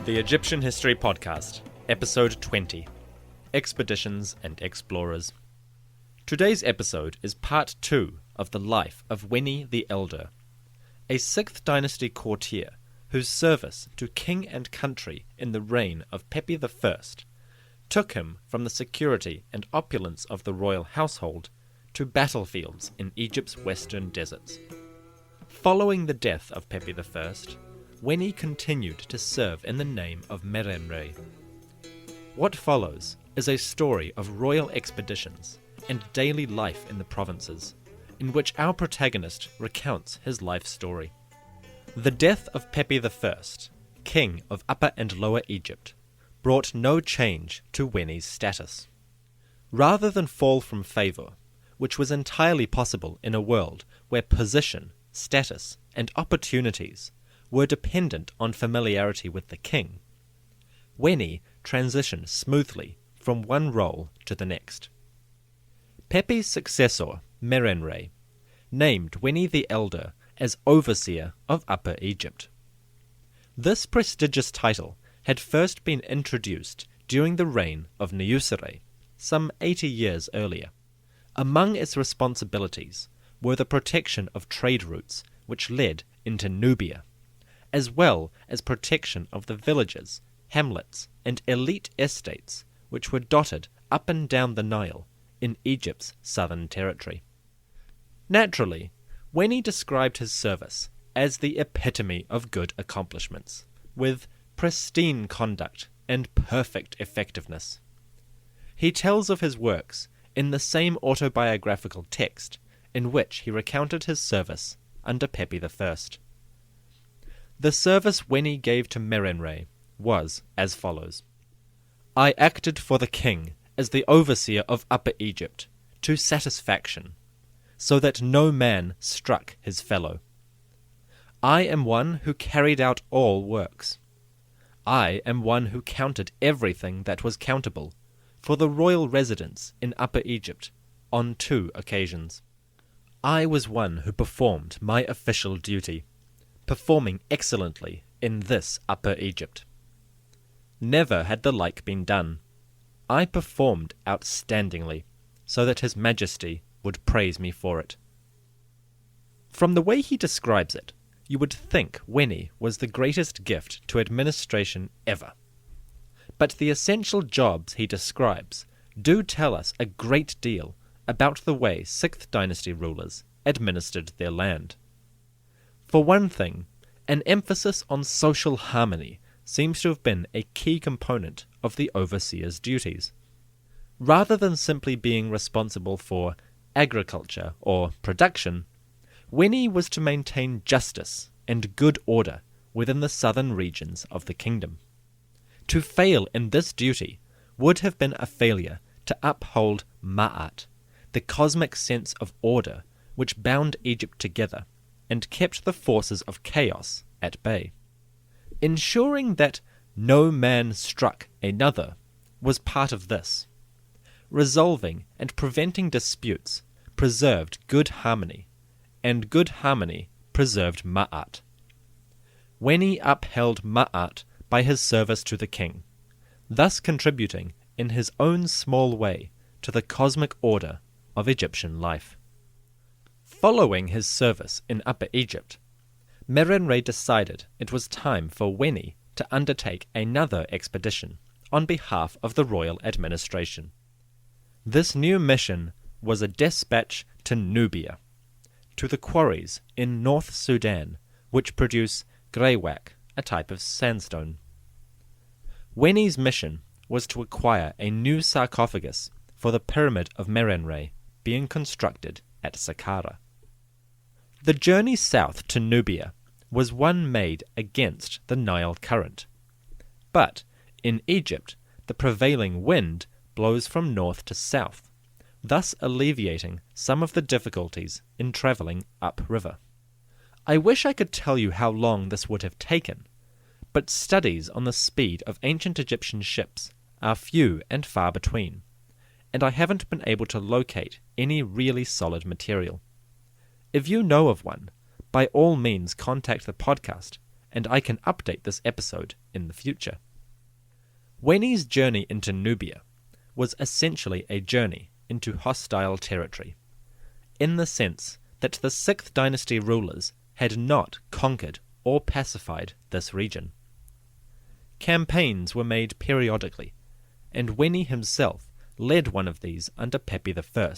The Egyptian History Podcast, Episode 20, Expeditions and Explorers. Today's episode is part 2 of the life of Weni the Elder, a 6th dynasty courtier whose service to king and country in the reign of Pepy I took him from the security and opulence of the royal household to battlefields in Egypt's western deserts. Following the death of Pepy I, Weni continued to serve in the name of Mer-en-Re. What follows is a story of royal expeditions and daily life in the provinces, in which our protagonist recounts his life story. The death of Pepy I, king of Upper and Lower Egypt, brought no change to Weni's status. Rather than fall from favour, which was entirely possible in a world where position, status, and opportunities were dependent on familiarity with the king, Weni transitioned smoothly from one role to the next. Pepy's successor, Mer-en-Re, named Weni the Elder as overseer of Upper Egypt. This prestigious title had first been introduced during the reign of Nubia, some 80 years earlier. Among its responsibilities were the protection of trade routes which led into Nubia, as well as protection of the villages, hamlets, and elite estates which were dotted up and down the Nile in Egypt's southern territory. Naturally, Weni described his service as the epitome of good accomplishments, with pristine conduct and perfect effectiveness. He tells of his works in the same autobiographical text in which he recounted his service under Pepy I. The service Weni gave to Mer-en-Re was as follows. I acted for the king as the overseer of Upper Egypt to satisfaction, so that no man struck his fellow. I am one who carried out all works. I am one who counted everything that was countable for the royal residence in Upper Egypt on 2 occasions. I was one who performed my official duty, performing excellently in this Upper Egypt. Never had the like been done. I performed outstandingly, so that His Majesty would praise me for it. From the way he describes it, you would think Weni was the greatest gift to administration ever. But the essential jobs he describes do tell us a great deal about the way 6th dynasty rulers administered their land. For one thing, an emphasis on social harmony seems to have been a key component of the overseer's duties. Rather than simply being responsible for agriculture or production, Weni was to maintain justice and good order within the southern regions of the kingdom. To fail in this duty would have been a failure to uphold Ma'at, the cosmic sense of order which bound Egypt together and kept the forces of chaos at bay. Ensuring that no man struck another was part of this. Resolving and preventing disputes preserved good harmony, and good harmony preserved Ma'at. Weni upheld Ma'at by his service to the king, thus contributing in his own small way to the cosmic order of Egyptian life. Following his service in Upper Egypt, Mer-en-Re decided it was time for Weni to undertake another expedition on behalf of the royal administration. This new mission was a dispatch to Nubia, to the quarries in North Sudan which produce greywacke, a type of sandstone. Weni's mission was to acquire a new sarcophagus for the pyramid of Mer-en-Re being constructed at Saqqara. The journey south to Nubia was one made against the Nile current. But in Egypt, the prevailing wind blows from north to south, thus alleviating some of the difficulties in travelling upriver. I wish I could tell you how long this would have taken, but studies on the speed of ancient Egyptian ships are few and far between, and I haven't been able to locate any really solid material. If you know of one, by all means contact the podcast and I can update this episode in the future. Wenie's journey into Nubia was essentially a journey into hostile territory, in the sense that the 6th dynasty rulers had not conquered or pacified this region. Campaigns were made periodically, and Weni himself led one of these under Pepy I.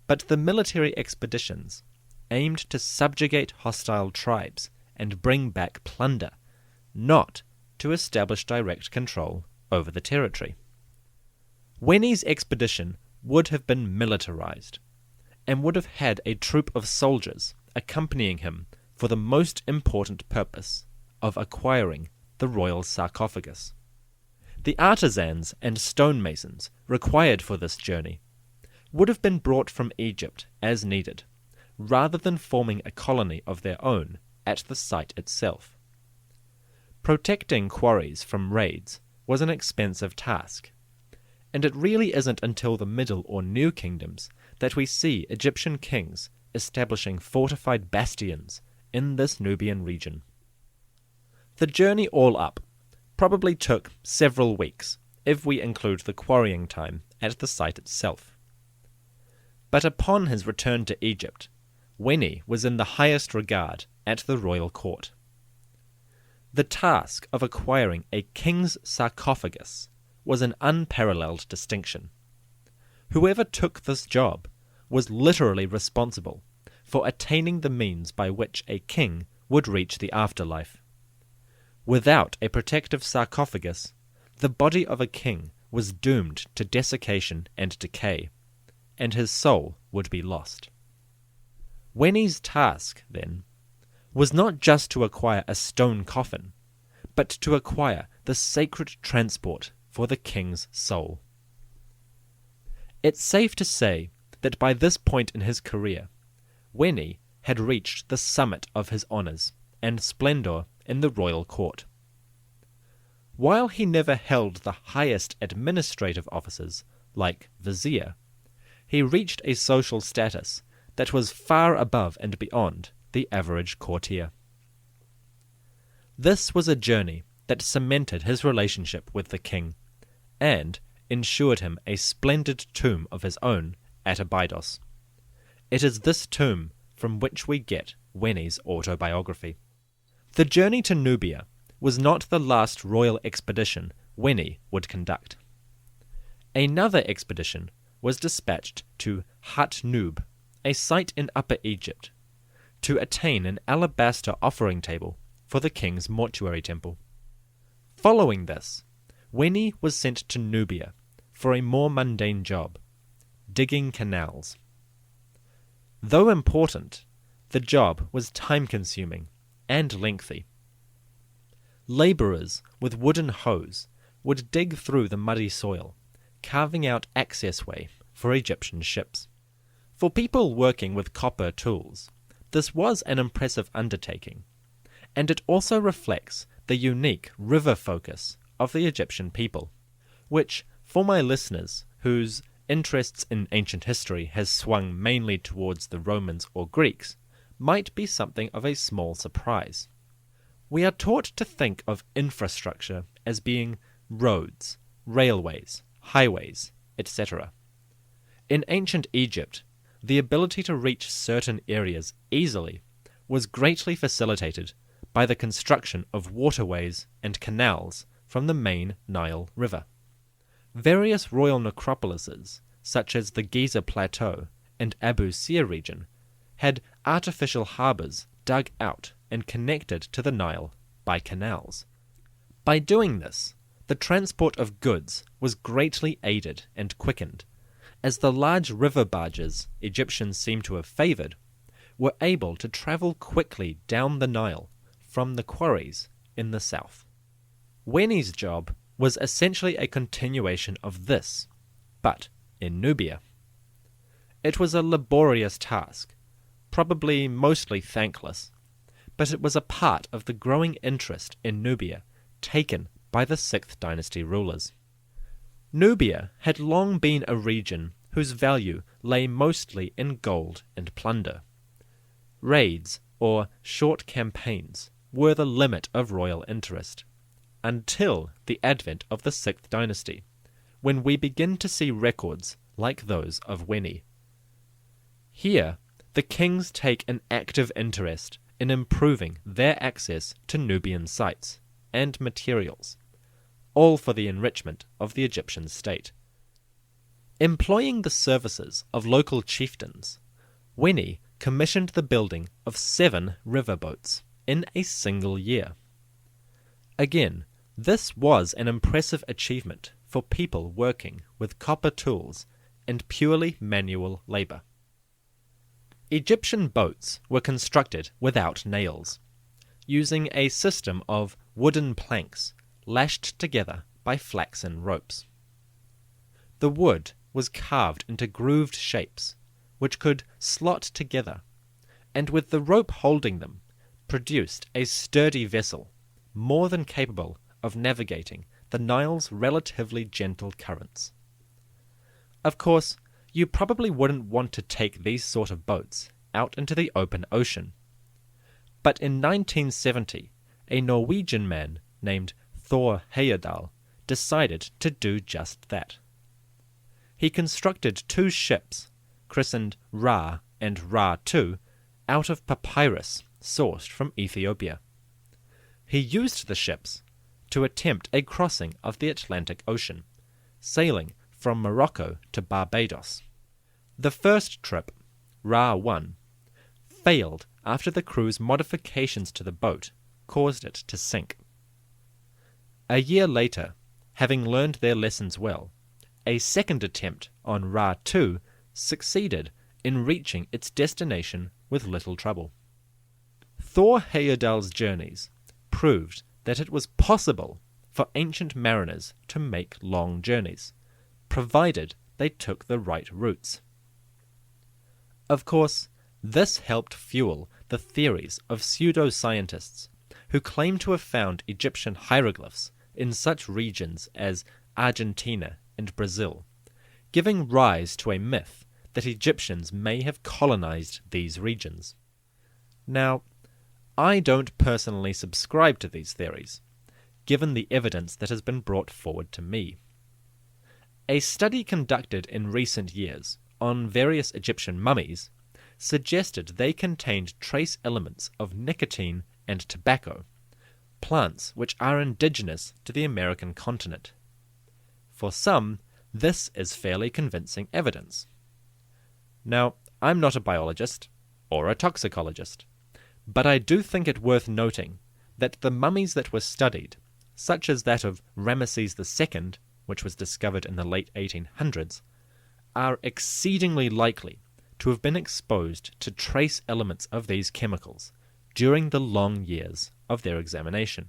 But the military expeditions aimed to subjugate hostile tribes and bring back plunder, not to establish direct control over the territory. Wenie's expedition would have been militarized, and would have had a troop of soldiers accompanying him for the most important purpose of acquiring the royal sarcophagus. The artisans and stonemasons required for this journey would have been brought from Egypt as needed, rather than forming a colony of their own at the site itself. Protecting quarries from raids was an expensive task, and it really isn't until the Middle or New Kingdoms that we see Egyptian kings establishing fortified bastions in this Nubian region. The journey all up probably took several weeks, if we include the quarrying time at the site itself. But upon his return to Egypt, Weni was in the highest regard at the royal court. The task of acquiring a king's sarcophagus was an unparalleled distinction. Whoever took this job was literally responsible for attaining the means by which a king would reach the afterlife. Without a protective sarcophagus, the body of a king was doomed to desiccation and decay, and his soul would be lost. Weni's task, then, was not just to acquire a stone coffin, but to acquire the sacred transport for the king's soul. It's safe to say that by this point in his career, Weni had reached the summit of his honours and splendour in the royal court. While he never held the highest administrative offices, like vizier, he reached a social status that was far above and beyond the average courtier. This was a journey that cemented his relationship with the king, and ensured him a splendid tomb of his own at Abydos. It is this tomb from which we get Weni's autobiography. The journey to Nubia was not the last royal expedition Weni would conduct. Another expedition was dispatched to Hat Nub, a site in Upper Egypt, to attain an alabaster offering table for the king's mortuary temple. Following this, Weni was sent to Nubia for a more mundane job, digging canals. Though important, the job was time-consuming and lengthy. Labourers with wooden hoes would dig through the muddy soil, carving out access way for Egyptian ships. For people working with copper tools, this was an impressive undertaking, and it also reflects the unique river focus of the Egyptian people, which, for my listeners whose interests in ancient history has swung mainly towards the Romans or Greeks, might be something of a small surprise. We are taught to think of infrastructure as being roads, railways, highways, etc. In ancient Egypt, the ability to reach certain areas easily was greatly facilitated by the construction of waterways and canals from the main Nile River. Various royal necropolises, such as the Giza Plateau and Abu Sir region, had artificial harbours dug out and connected to the Nile by canals. By doing this, the transport of goods was greatly aided and quickened, as the large river barges Egyptians seem to have favoured were able to travel quickly down the Nile from the quarries in the south. Weni's job was essentially a continuation of this, but in Nubia. It was a laborious task, probably mostly thankless, but it was a part of the growing interest in Nubia taken by the 6th dynasty rulers. Nubia had long been a region whose value lay mostly in gold and plunder. Raids, or short campaigns, were the limit of royal interest, until the advent of the 6th dynasty, when we begin to see records like those of Weni. Here, the kings take an active interest in improving their access to Nubian sites and materials, all for the enrichment of the Egyptian state. Employing the services of local chieftains, Weni commissioned the building of 7 riverboats in a single year. Again, this was an impressive achievement for people working with copper tools and purely manual labor. Egyptian boats were constructed without nails, using a system of wooden planks lashed together by flaxen ropes. The wood was carved into grooved shapes, which could slot together, and with the rope holding them, produced a sturdy vessel, more than capable of navigating the Nile's relatively gentle currents. Of course, you probably wouldn't want to take these sort of boats out into the open ocean. But in 1970, a Norwegian man named Thor Heyerdahl decided to do just that. He constructed 2 ships, christened Ra and Ra II, out of papyrus sourced from Ethiopia. He used the ships to attempt a crossing of the Atlantic Ocean, sailing from Morocco to Barbados. The first trip, Ra I, failed after the crew's modifications to the boat caused it to sink. A year later, having learned their lessons well, a second attempt on Ra II succeeded in reaching its destination with little trouble. Thor Heyerdahl's journeys proved that it was possible for ancient mariners to make long journeys, provided they took the right routes. Of course, this helped fuel the theories of pseudo-scientists who claim to have found Egyptian hieroglyphs in such regions as Argentina and Brazil, giving rise to a myth that Egyptians may have colonized these regions. Now, I don't personally subscribe to these theories, given the evidence that has been brought forward to me. A study conducted in recent years on various Egyptian mummies suggested they contained trace elements of nicotine and tobacco, plants which are indigenous to the American continent. For some, this is fairly convincing evidence. Now, I'm not a biologist or a toxicologist, but I do think it worth noting that the mummies that were studied, such as that of Ramesses II, which was discovered in the late 1800s, are exceedingly likely to have been exposed to trace elements of these chemicals during the long years of their examination.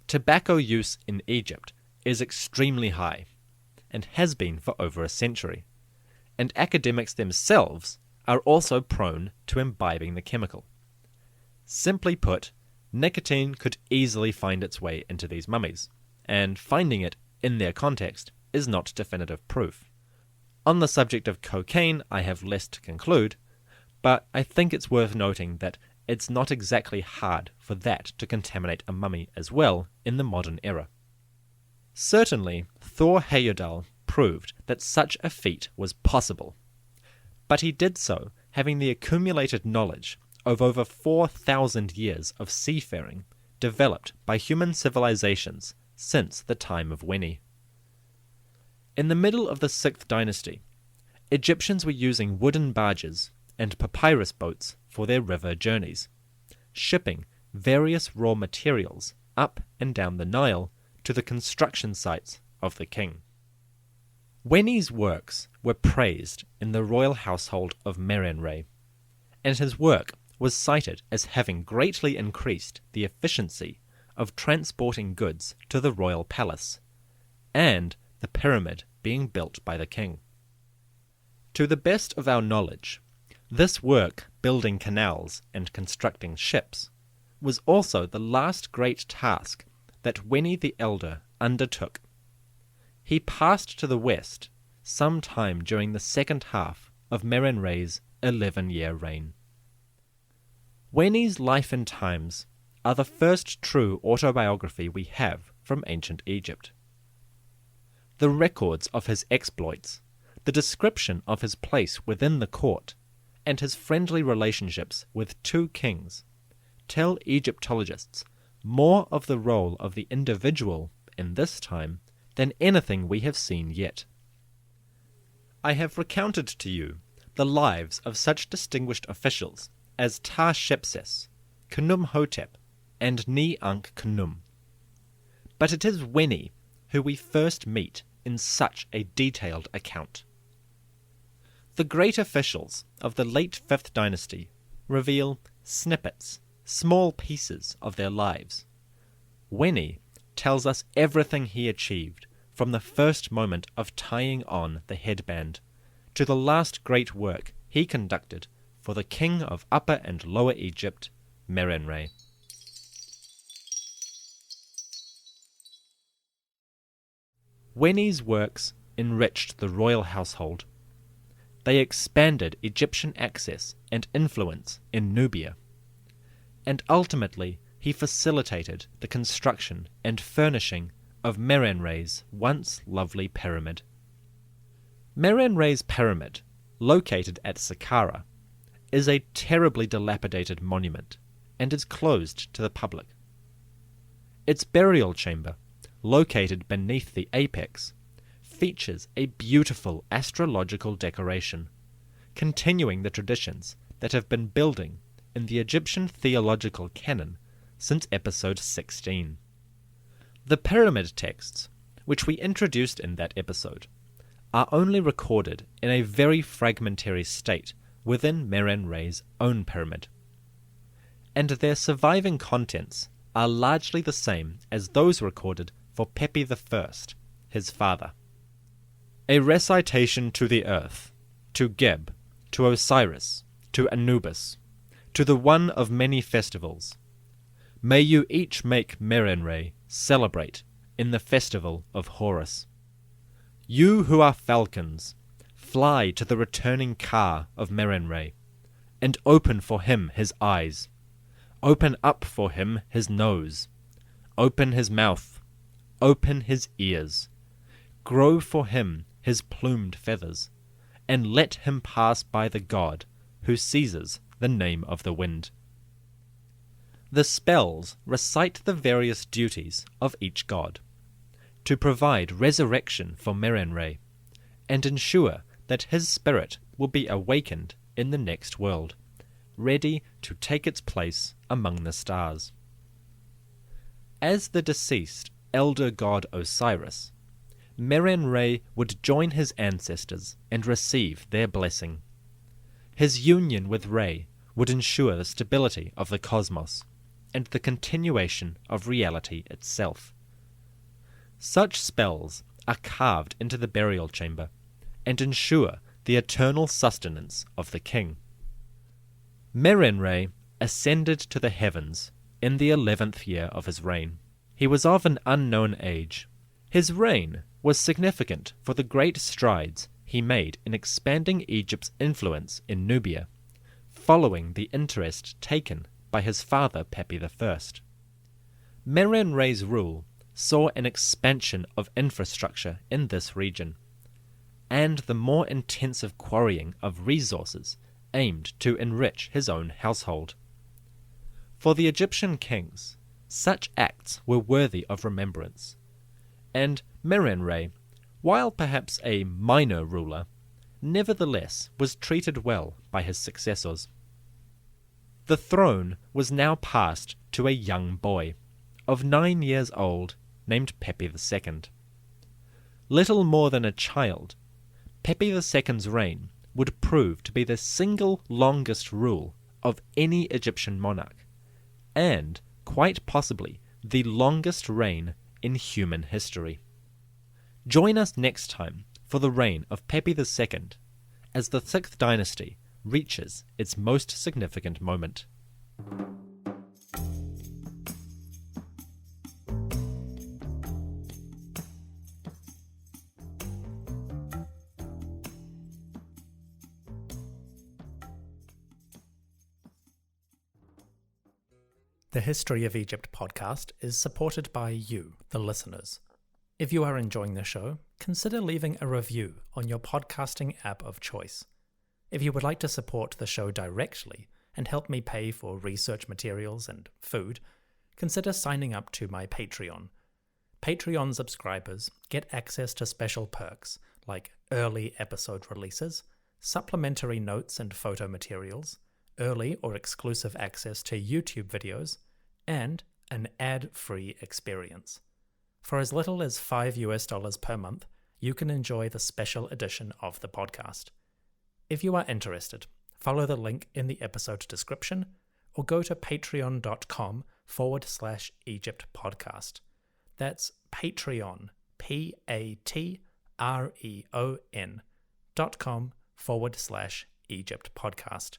Tobacco use in Egypt is extremely high, and has been for over a century, and academics themselves are also prone to imbibing the chemical. Simply put, nicotine could easily find its way into these mummies, and finding it in their context is not definitive proof. On the subject of cocaine, I have less to conclude, but I think it's worth noting that it's not exactly hard for that to contaminate a mummy as well in the modern era. Certainly, Thor Heyerdahl proved that such a feat was possible, but he did so having the accumulated knowledge of over 4,000 years of seafaring developed by human civilizations since the time of Weni. In the middle of the 6th dynasty, Egyptians were using wooden barges and papyrus boats for their river journeys, shipping various raw materials up and down the Nile to the construction sites of the king. Weni's works were praised in the royal household of Mer-en-Re, and his work was cited as having greatly increased the efficiency of transporting goods to the royal palace, and the pyramid being built by the king. To the best of our knowledge, this work, building canals and constructing ships, was also the last great task that Weni the Elder undertook. He passed to the west some time during the second half of Mer-en-Re's 11-year reign. Weni's life and times are the first true autobiography we have from ancient Egypt. The records of his exploits, the description of his place within the court, and his friendly relationships with two kings tell Egyptologists more of the role of the individual in this time than anything we have seen yet. I have recounted to you the lives of such distinguished officials as Ta-Shepses, Khnum-Hotep, and Ni-Ankh-Khnum. But it is Weni who we first meet in such a detailed account. The great officials of the late 5th dynasty reveal snippets, small pieces of their lives. Weni tells us everything he achieved from the first moment of tying on the headband to the last great work he conducted for the king of Upper and Lower Egypt, Mer-en-Re. Weni's works enriched the royal household. They expanded Egyptian access and influence in Nubia, and ultimately he facilitated the construction and furnishing of Mer-en-Re's once lovely pyramid. Mer-en-Re's pyramid, located at Saqqara, is a terribly dilapidated monument and is closed to the public. Its burial chamber, located beneath the apex, features a beautiful astrological decoration, continuing the traditions that have been building in the Egyptian theological canon since episode 16. The pyramid texts, which we introduced in that episode, are only recorded in a very fragmentary state within Mer-en-Re's own pyramid, and their surviving contents are largely the same as those recorded for Pepy I, his father. A recitation to the earth, to Geb, to Osiris, to Anubis, to the one of many festivals. May you each make Mer-en-Re celebrate in the festival of Horus. You who are falcons, fly to the returning car of Mer-en-Re, and open for him his eyes, open up for him his nose, open his mouth, open his ears, grow for him his plumed feathers, and let him pass by the god who seizes the name of the wind. The spells recite the various duties of each god, to provide resurrection for Mer-en-Re, and ensure that his spirit will be awakened in the next world, ready to take its place among the stars. As the deceased elder god Osiris, Mer-en-Re would join his ancestors and receive their blessing. His union with Re would ensure the stability of the cosmos and the continuation of reality itself. Such spells are carved into the burial chamber and ensure the eternal sustenance of the king. Mer-en-Re ascended to the heavens in the 11th year of his reign. He was of an unknown age. His reign was significant for the great strides he made in expanding Egypt's influence in Nubia, following the interest taken by his father Pepy I. Mer-en-Re's rule saw an expansion of infrastructure in this region, and the more intensive quarrying of resources aimed to enrich his own household. For the Egyptian kings, such acts were worthy of remembrance, and Mer-en-Re, while perhaps a minor ruler, nevertheless was treated well by his successors. The throne was now passed to a young boy, of 9 years old, named Pepy II. Little more than a child, Pepy II's reign would prove to be the single longest rule of any Egyptian monarch, and quite possibly the longest reign in human history. Join us next time for the reign of Pepy II as the 6th dynasty reaches its most significant moment. The History of Egypt podcast is supported by you, the listeners. If you are enjoying the show, consider leaving a review on your podcasting app of choice. If you would like to support the show directly and help me pay for research materials and food, consider signing up to my Patreon. Patreon subscribers get access to special perks like early episode releases, supplementary notes and photo materials, early or exclusive access to YouTube videos, and an ad-free experience. For as little as $5 per month, you can enjoy the special edition of the podcast. If you are interested, follow the link in the episode description or go to patreon.com/Egypt podcast. That's Patreon, patreon.com/Egypt podcast.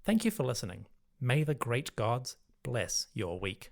Thank you for listening. May the great gods bless your week.